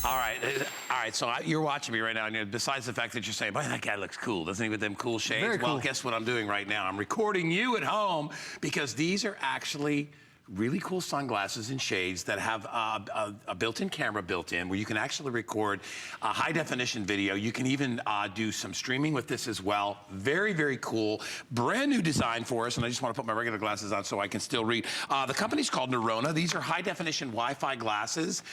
All right. So you're watching me right now, and besides the fact that you're saying, "Boy, that guy looks cool, doesn't he, with them cool shades?" Very cool. Well, guess what I'm doing right now? I'm recording you at home because these are actually really cool sunglasses and shades that have a built-in camera built in where you can actually record a high-definition video. You can even do some streaming with this as well. Very, very cool. Brand new design for us, and I just want to put my regular glasses on so I can still read. The company's called Neurona. These are high-definition Wi-Fi glasses.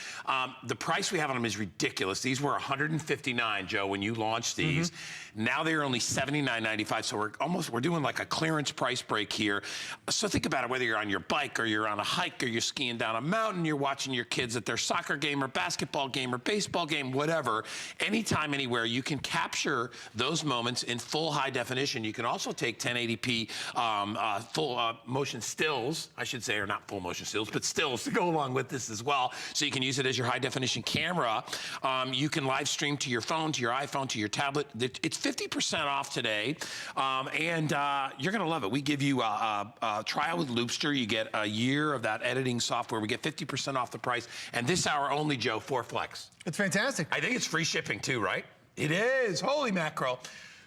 The price we have on them is ridiculous. These were $159, Joe, when you launched these. Now they're only $79.95, so we're doing like a clearance price break here. So think about it, whether you're on your bike or you're on a hike or you're skiing down a mountain, you're watching your kids at their soccer game or basketball game or baseball game, whatever, anytime, anywhere, you can capture those moments in full high definition. You can also take 1080p full motion stills, I should say, or not full motion stills, but stills to go along with this as well. So you can use it as your high definition camera. You can live stream to your phone, to your iPhone, to your tablet. It's 50% off today, and you're gonna love it. We give you a trial with Loopster. You get a year of that editing software. We get 50% off the price, and this hour only, Joe, 4 flex. It's fantastic. I think it's free shipping too, right? It is. Holy mackerel.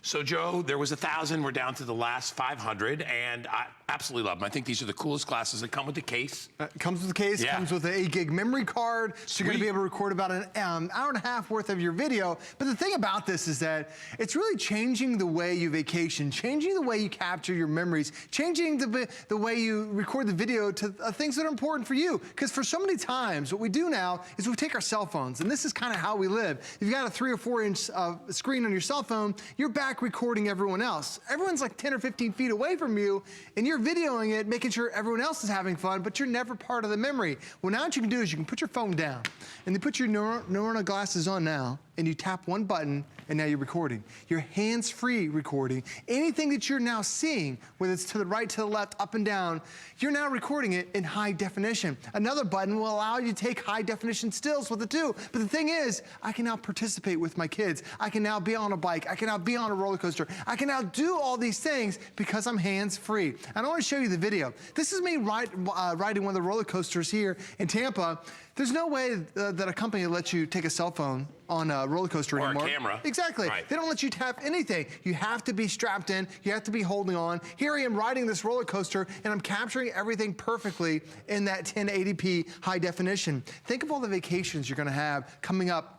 So, Joe, there was 1,000. We're down to the last 500, and I absolutely love them. I think these are the coolest glasses that come with the case. Comes with the case, comes with an 8 gig memory card, so you're gonna be able to record about an hour and a half worth of your video. But the thing about this is that it's really changing the way you vacation, changing the way you capture your memories, changing the way you record the video to things that are important for you. Because for so many times, what we do now is we take our cell phones, and this is kind of how we live. If you've got a 3 or 4 inch screen on your cell phone, you're back recording everyone else. Everyone's like 10 or 15 feet away from you, and you're videoing it, making sure everyone else is having fun, but you're never part of the memory. Well, now what you can do is you can put your phone down, and you put your Neurona glasses on now, and you tap one button, and now you're recording. You're hands-free recording. Anything that you're now seeing, whether it's to the right, to the left, up and down, you're now recording it in high definition. Another button will allow you to take high definition stills with it too. But the thing is, I can now participate with my kids. I can now be on a bike. I can now be on a roller coaster. I can now do all these things because I'm hands-free. And I want to show you the video. This is me riding one of the roller coasters here in Tampa. There's no way that a company lets you take a cell phone on a roller coaster anymore. Or a camera. Exactly. Right. They don't let you tap anything. You have to be strapped in. You have to be holding on. Here I am riding this roller coaster, and I'm capturing everything perfectly in that 1080p high definition. Think of all the vacations you're going to have coming up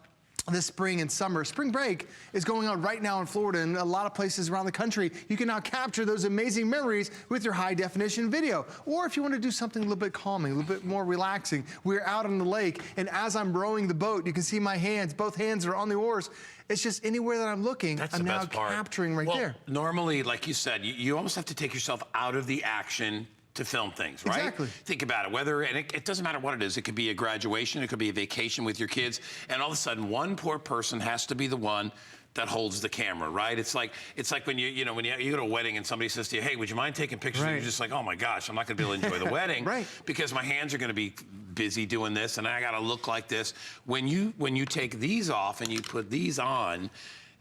this spring and summer. Spring break is going on right now in Florida and a lot of places around the country. You can now capture those amazing memories with your high definition video. Or if you want to do something a little bit calming, a little bit more relaxing, we're out on the lake, and as I'm rowing the boat, you can see my hands, both hands are on the oars. It's just anywhere that I'm looking, I'm now capturing right there. Normally, like you said, you almost have to take yourself out of the action to film things, right? Exactly. Think about it, and it doesn't matter what it is. It could be a graduation, it could be a vacation with your kids, and all of a sudden, one poor person has to be the one that holds the camera, right? It's like when you go to a wedding and somebody says to you, "Hey, would you mind taking pictures?" And you're just like, "Oh my gosh, I'm not gonna be able to enjoy the wedding because my hands are gonna be busy doing this, and I gotta look like this." When you take these off and you put these on,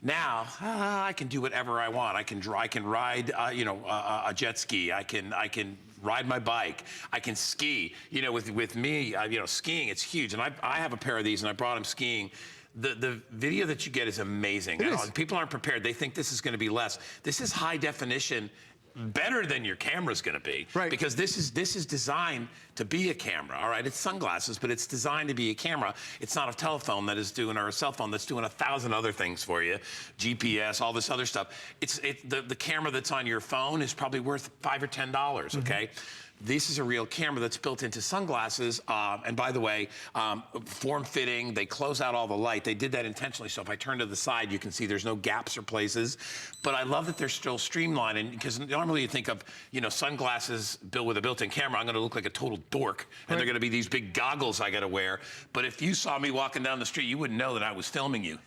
now I can do whatever I want. I can ride, a jet ski. I can ride my bike. I can ski. With me, skiing, it's huge. And I have a pair of these, and I brought them skiing. The video that you get is amazing. People aren't prepared. They think this is going to be less. This is high definition, better than your camera's going to be, right? Because this is designed to be a camera. All right, it's sunglasses, but it's designed to be a camera. It's not a telephone that is doing, or a cell phone that's doing 1,000 other things for you, GPS, all this other stuff. The camera that's on your phone is probably worth $5 or $10. Okay. This is a real camera that's built into sunglasses, and by the way, form-fitting, they close out all the light. They did that intentionally, so if I turn to the side, you can see there's no gaps or places. But I love that they're still streamlined, and because normally you think of, sunglasses built with a built-in camera, I'm gonna look like a total dork, and they're gonna be these big goggles I gotta wear. But if you saw me walking down the street, you wouldn't know that I was filming you.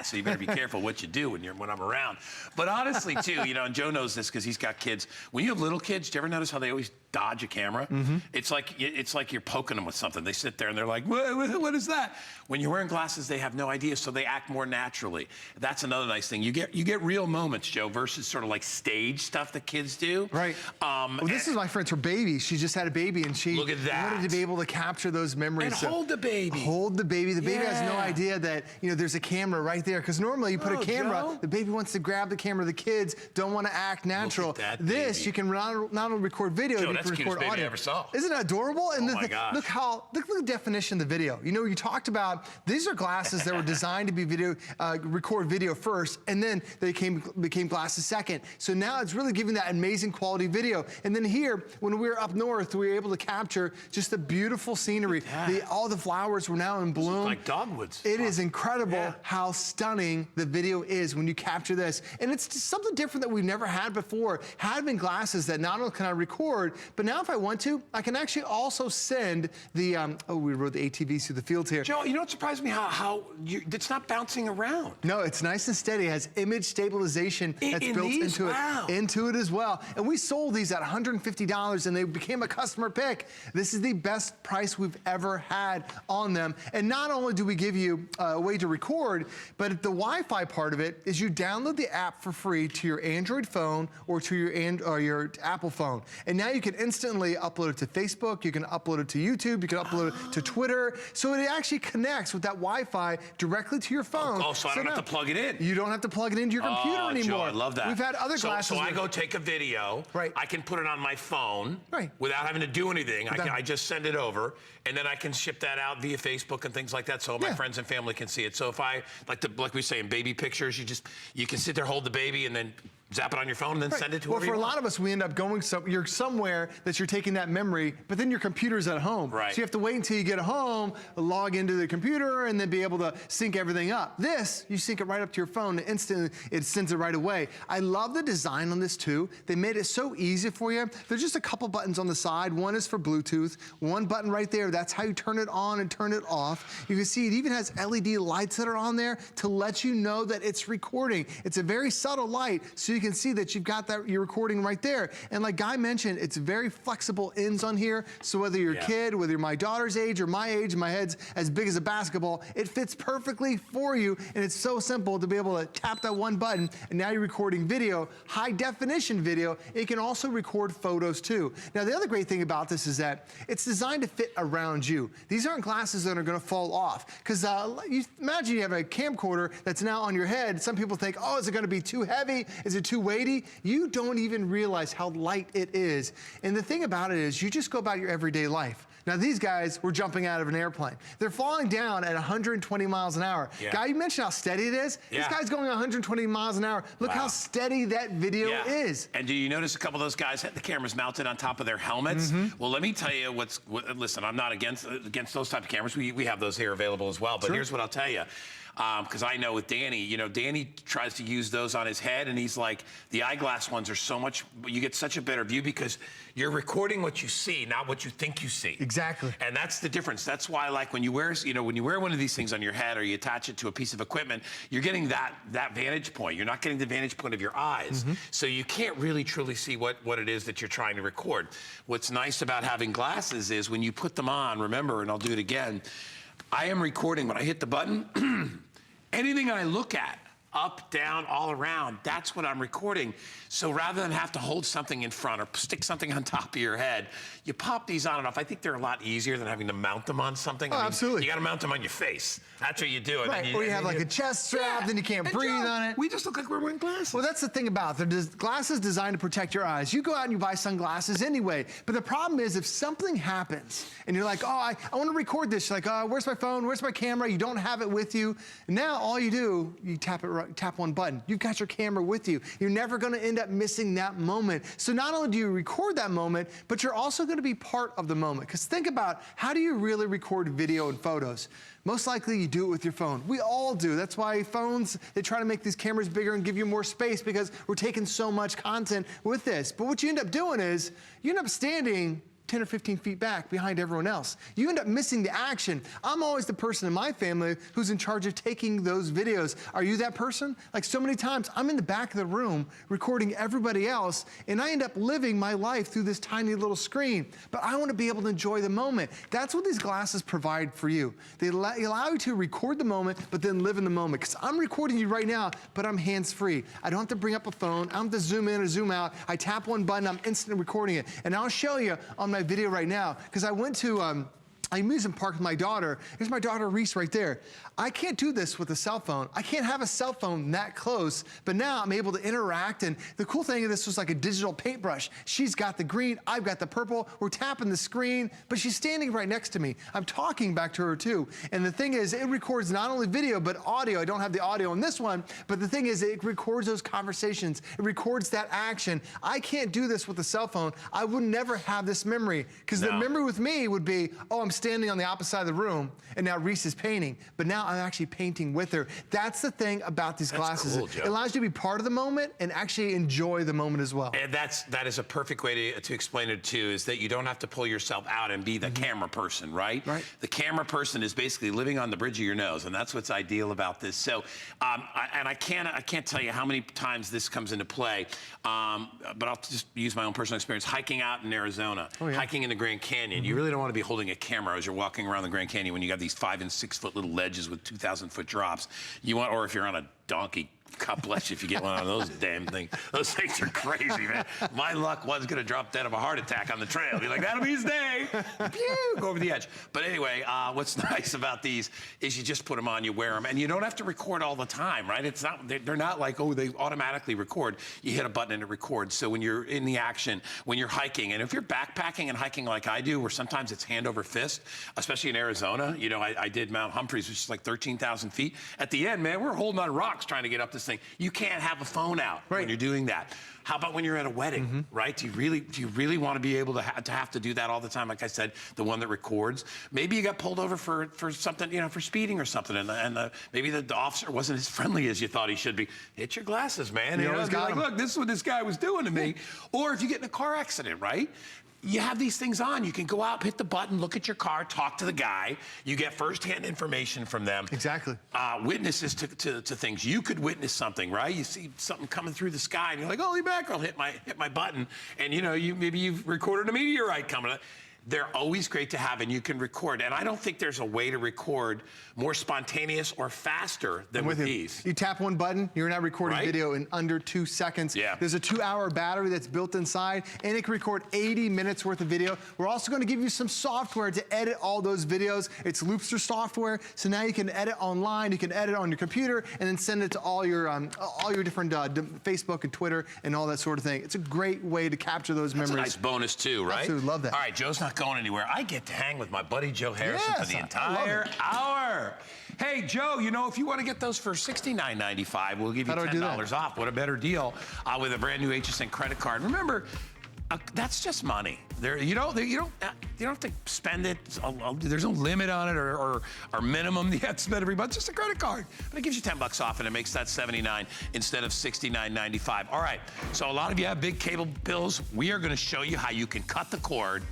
So you better be careful what you do when I'm around. But honestly, too, and Joe knows this because he's got kids. When you have little kids, do you ever notice how they always dodge dodge a camera, it's like you're poking them with something. They sit there and they're like, what is that? When you're wearing glasses, they have no idea, so they act more naturally. That's another nice thing. You get real moments, Joe, versus sort of like stage stuff that kids do. Right. Well, this is my friend's, her baby. She just had a baby, and she Look at that. wanted to be able to capture those memories. And hold the baby. Hold the baby. The baby has no idea that, you know, there's a camera right there. Because normally you put a camera, Joe. the baby wants to grab the camera. The kids don't want to act natural. Look at that this, baby. you can not only record video, Joe, you that's can the record cutest baby audio. I ever saw. Isn't that adorable? And Oh my gosh. look at the definition of the video. You know, you talked about, these are glasses that were designed to be record video first, and then they became glasses second. So now it's really giving that amazing quality video. And then here, when we were up north, we were able to capture just the beautiful scenery. All the flowers were now in bloom. Like dogwoods. It is incredible how stunning the video is when you capture this. And it's just something different that we've never had before. Having glasses that not only can I record, but now if I want to, I can actually also send the, we rode the ATVs through the fields here. Joe, you know what surprised me? How it's not bouncing around. No, it's nice and steady. It has image stabilization that's built into it as well. And we sold these at $150, and they became a customer pick. This is the best price we've ever had on them. And not only do we give you a way to record, but the Wi-Fi part of it is you download the app for free to your Android phone or to your Apple phone. And now you can instantly upload it to Facebook, you can upload it to YouTube, you can upload it to Twitter. So it actually connects with that Wi-Fi directly to your phone. Oh, so I don't have to plug it in. You don't have to plug it into your computer anymore. Joe, I love that. We've had other glasses. So I go take a video. Right. I can put it on my phone. Right. Without having to do anything. I just send it over, and then I can ship that out via Facebook and things like that, so my friends and family can see it. So if I like we say in baby pictures, you can sit there, hold the baby, and then zap it on your phone and then send it to whoever you want. Well, for a lot of us, we end up going you're somewhere that you're taking that memory, but then your computer's at home. Right. So you have to wait until you get home, log into the computer, and then be able to sync everything up. This, you sync it right up to your phone, and instantly it sends it right away. I love the design on this too. They made it so easy for you. There's just a couple buttons on the side. One is for Bluetooth. One button right there, that's how you turn it on and turn it off. You can see it even has LED lights that are on there to let you know that it's recording. It's a very subtle light, so you can see that you've got your recording right there. And like Guy mentioned, it's very flexible ends on here. So whether you're a kid, whether you're my daughter's age or my age, my head's as big as a basketball, it fits perfectly for you. And it's so simple to be able to tap that one button, and now you're recording video, high definition video. It can also record photos too. Now the other great thing about this is that it's designed to fit around you. These aren't glasses that are gonna fall off. Because you imagine you have a camcorder that's now on your head. Some people think, oh, is it gonna be too heavy? Is it too weighty? You don't even realize how light it is. And the thing about it is you just go about your everyday life. Now these guys were jumping out of an airplane. They're falling down at 120 miles an hour. Guy, you mentioned how steady it is. This guy's going 120 miles an hour. Look how steady that video is. And do you notice a couple of those guys had the cameras mounted on top of their helmets? Well, let me tell you listen, I'm not against those type of cameras. We have those here available as well. But here's what I'll tell you. Because I know with Danny, you know, Danny tries to use those on his head, and he's like, the eyeglass ones are so much, you get such a better view because you're recording what you see, not what you think you see. Exactly. And that's the difference. That's why, like, when you wear one of these things on your head or you attach it to a piece of equipment, you're getting that vantage point. You're not getting the vantage point of your eyes. So you can't really truly see what it is that you're trying to record. What's nice about having glasses is when you put them on, remember, and I'll do it again, I am recording when I hit the button. Anything I look at, up, down, all around, that's what I'm recording. So rather than have to hold something in front or stick something on top of your head, you pop these on and off. I think they're a lot easier than having to mount them on something. Oh, absolutely. You got to mount them on your face. That's what you do. Right, or you have like a chest strap, then you can't breathe on it. We just look like we're wearing glasses. Well, that's the thing about it. The glasses designed to protect your eyes. You go out and you buy sunglasses anyway. But the problem is if something happens and you're like, oh, I want to record this. You're like, where's my phone? Where's my camera? You don't have it with you. And now all you do, you tap one button. You've got your camera with you. You're never going to end up missing that moment. So not only do you record that moment, but you're also going to be part of the moment. Because think about, how do you really record video and photos? Most likely you do it with your phone. We all do. That's why phones, they try to make these cameras bigger and give you more space because we're taking so much content with this. But what you end up doing is you end up standing 10 or 15 feet back behind everyone else. You end up missing the action. I'm always the person in my family who's in charge of taking those videos. Are you that person? Like so many times, I'm in the back of the room recording everybody else, and I end up living my life through this tiny little screen. But I want to be able to enjoy the moment. That's what these glasses provide for you. They allow you to record the moment, but then live in the moment. Because I'm recording you right now, but I'm hands-free. I don't have to bring up a phone. I don't have to zoom in or zoom out. I tap one button, I'm instantly recording it. And I'll show you on my video right now, because I went to amusement park with my daughter. Here's my daughter Reese right there. I can't do this with a cell phone. I can't have a cell phone that close, but now I'm able to interact, and the cool thing of this was like a digital paintbrush. She's got the green, I've got the purple, we're tapping the screen, but she's standing right next to me. I'm talking back to her too, and the thing is, it records not only video, but audio. I don't have the audio on this one, but the thing is, it records those conversations. It records that action. I can't do this with a cell phone. I would never have this memory, because the memory with me would be, oh, I'm standing on the opposite side of the room, and now Reese is painting, but now I'm actually painting with her. That's the thing about these glasses. Cool, Joe. It allows you to be part of the moment and actually enjoy the moment as well. And that is a perfect way to explain it too, is that you don't have to pull yourself out and be the camera person, right? Right. The camera person is basically living on the bridge of your nose, and that's what's ideal about this. So, I can't tell you how many times this comes into play, but I'll just use my own personal experience. Hiking out in Arizona, hiking in the Grand Canyon. You really don't want to be holding a camera as you're walking around the Grand Canyon when you got these 5- and 6-foot little ledges with 2,000-foot drops. You want, or if you're on a donkey, God bless you if you get one of those damn things. Those things are crazy, man. My luck, one's gonna drop dead of a heart attack on the trail. Be like, that'll be his day. Pew, go over the edge. But anyway, what's nice about these is you just put them on, you wear them, and you don't have to record all the time, right? It's not, they're not like, oh, they automatically record. You hit a button and it records. So when you're in the action, when you're hiking, and if you're backpacking and hiking like I do, where sometimes it's hand over fist, especially in Arizona, you know, I did Mount Humphreys, which is like 13,000 feet. At the end, man, we're holding on rocks trying to get up this thing. You can't have a phone out when you're doing that. How about when you're at a wedding, right? Do you really want to be able to have to do that all the time? Like I said, the one that records. Maybe you got pulled over for something, you know, for speeding or something, and maybe the officer wasn't as friendly as you thought he should be. Hit your glasses, man. You know, be like, look, this is what this guy was doing to me. Or if you get in a car accident, right? You have these things on. You can go out, hit the button, look at your car, talk to the guy. You get firsthand information from them. Exactly. Witnesses to things. You could witness something, right? You see something coming through the sky, and you're like, holy mackerel, hit my button. And you know, maybe you've recorded a meteorite coming. They're always great to have, and you can record. And I don't think there's a way to record more spontaneous or faster than with these. You tap one button, you're now recording video in under 2 seconds. Yeah. There's a 2-hour battery that's built inside, and it can record 80 minutes worth of video. We're also going to give you some software to edit all those videos. It's Loopster software, so now you can edit online, you can edit on your computer, and then send it to all your different Facebook and Twitter and all that sort of thing. It's a great way to capture those memories. That's a nice bonus too, right? Absolutely, love that. All right, Joe's not going anywhere. I get to hang with my buddy Joe Harrison for the entire hour. Hey, Joe, you know, if you want to get those for $69.95, we'll give you $10 off. What a better deal with a brand new HSN credit card. Remember, that's just money. You don't have to spend it. There's no limit on it or minimum you have to spend every month. It's just a credit card, but it gives you $10 off, and it makes that $79 instead of $69.95. All right. So a lot of you have big cable bills. We are going to show you how you can cut the cord